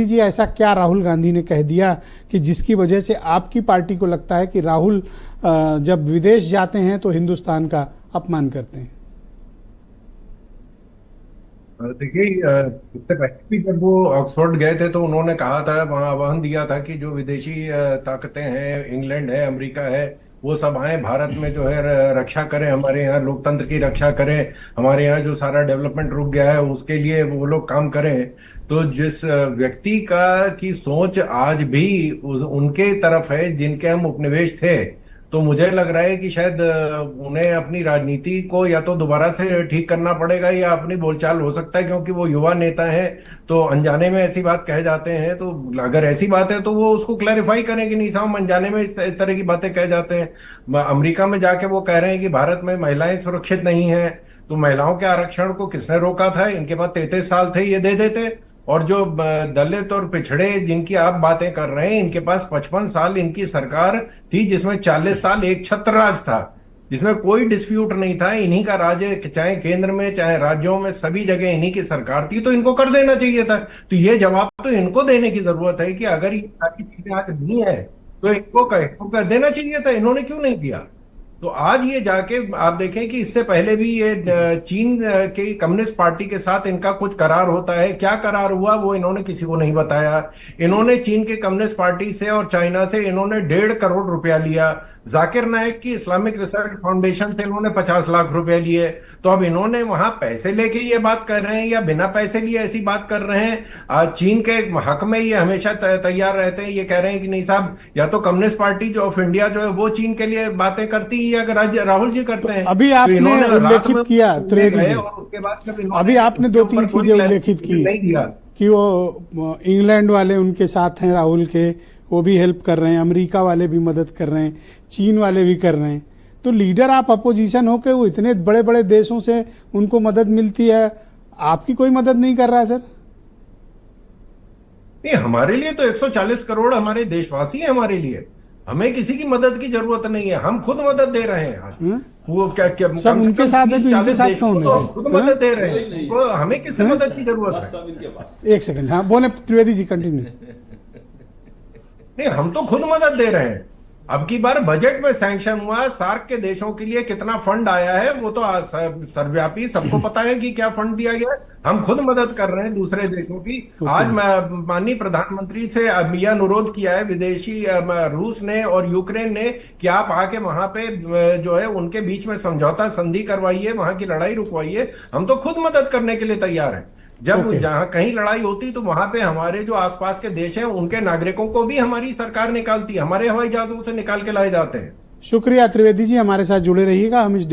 जी ऐसा क्या राहुल गांधी ने कह दिया कि जिसकी वजह से आपकी पार्टी को लगता है कि राहुल जब विदेश जाते हैं तो हिंदुस्तान का अपमान करते हैं? देखिए, इससे पहले भी जब वो ऑक्सफोर्ड गए थे तो उन्होंने कहा था, वहां आह्वान दिया था कि जो विदेशी ताकतें हैं, इंग्लैंड है, अमेरिका है, वो सब आए भारत में जो है रक्षा करें, हमारे यहाँ लोकतंत्र की रक्षा करें, हमारे यहाँ जो सारा डेवलपमेंट रुक गया है उसके लिए वो लोग काम करें। तो जिस व्यक्ति का की सोच आज भी उनके तरफ है जिनके हम उपनिवेश थे, तो मुझे लग रहा है कि शायद उन्हें अपनी राजनीति को या तो दोबारा से ठीक करना पड़ेगा या अपनी बोलचाल हो सकता है, क्योंकि वो युवा नेता है तो अनजाने में ऐसी बात कह जाते हैं। तो अगर ऐसी बात है तो वो उसको क्लैरिफाई करें कि नहीं साहब, हम अनजाने में इस तरह की बातें कह जाते हैं। अमेरिका में जाके वो कह रहे हैं कि भारत में महिलाएं सुरक्षित नहीं है, तो महिलाओं के आरक्षण को किसने रोका था? इनके पास 33 साल थे, ये दे देते। और जो दलित और पिछड़े जिनकी आप बातें कर रहे हैं, इनके पास 55 साल इनकी सरकार थी, जिसमें 40 साल एक छत्र राज था, जिसमें कोई डिस्प्यूट नहीं था। इन्हीं का राज, चाहे केंद्र में चाहे राज्यों में, सभी जगह इन्हीं की सरकार थी, तो इनको कर देना चाहिए था। तो ये जवाब तो इनको देने की जरूरत है कि अगर ये सारी चीजें आज नहीं है तो इनको कर देना चाहिए था। इन्होंने क्यों नहीं दिया? तो आज ये जाके आप देखें कि इससे पहले भी ये चीन के कम्युनिस्ट पार्टी के साथ इनका कुछ करार होता है। क्या करार हुआ वो इन्होंने किसी को नहीं बताया। इन्होंने चीन के कम्युनिस्ट पार्टी से और चाइना से इन्होंने 1.5 करोड़ रुपया लिया। जाकिर नायक की इस्लामिक रिसर्च फाउंडेशन से इन्होंने 50 लाख रुपए लिए। तो अब इन्होंने वहां पैसे लेके ये बात कर रहे हैं या बिना पैसे लिए ऐसी बात कर रहे हैं? चीन के हक में ये हमेशा तैयार रहते हैं। ये कह रहे हैं कि नहीं साहब, या तो कम्युनिस्ट पार्टी जो ऑफ इंडिया जो है वो चीन के लिए बातें करती है, या अगर राहुल जी करते हैं। अभी आपने उल्लेखित किया त्रिवेदी जी, उसके बाद अभी आपने 2-3 चीजें उल्लेखित की कि वो इंग्लैंड वाले उनके साथ हैं, राहुल के, वो भी हेल्प कर रहे हैं, अमेरिका वाले भी मदद कर रहे हैं, चीन वाले भी कर रहे हैं। तो लीडर आप अपोजिशन हो के वो इतने बड़े बड़े देशों से उनको मदद मिलती है, आपकी कोई मदद नहीं कर रहा है सर? नहीं, हमारे लिए तो 140 करोड़ हमारे देशवासी हैं। हमारे लिए हमें किसी की मदद की जरूरत नहीं है, हम खुद मदद दे रहे हैं। वो क्या क्या सब उनके साथ है, तो इनके साथ कौन है? खुद मदद दे रहे हैं, तो हमें किसी मदद की जरूरत है? एक सेकंड, हाँ बोले त्रिवेदी जी, कंटिन्यू। नहीं, हम तो खुद मदद दे रहे हैं। अब की बार बजट में सैंक्शन हुआ, सार्क के देशों के लिए कितना फंड आया है वो तो सर्वव्यापी, सबको पता है कि क्या फंड दिया गया है। हम खुद मदद कर रहे हैं दूसरे देशों की। आज माननीय प्रधानमंत्री से यह अनुरोध किया है विदेशी रूस ने और यूक्रेन ने कि आप आके वहां पे जो है उनके बीच में समझौता संधि करवाइए, वहां की लड़ाई रुकवाइए। हम तो खुद मदद करने के लिए तैयार हैं। जब जहां कहीं लड़ाई होती तो वहां पे हमारे जो आसपास के देश हैं उनके नागरिकों को भी हमारी सरकार निकालती है, हमारे हवाई जहाजों से निकाल के लाए जाते हैं। शुक्रिया त्रिवेदी जी, हमारे साथ जुड़े रहिएगा। हम इस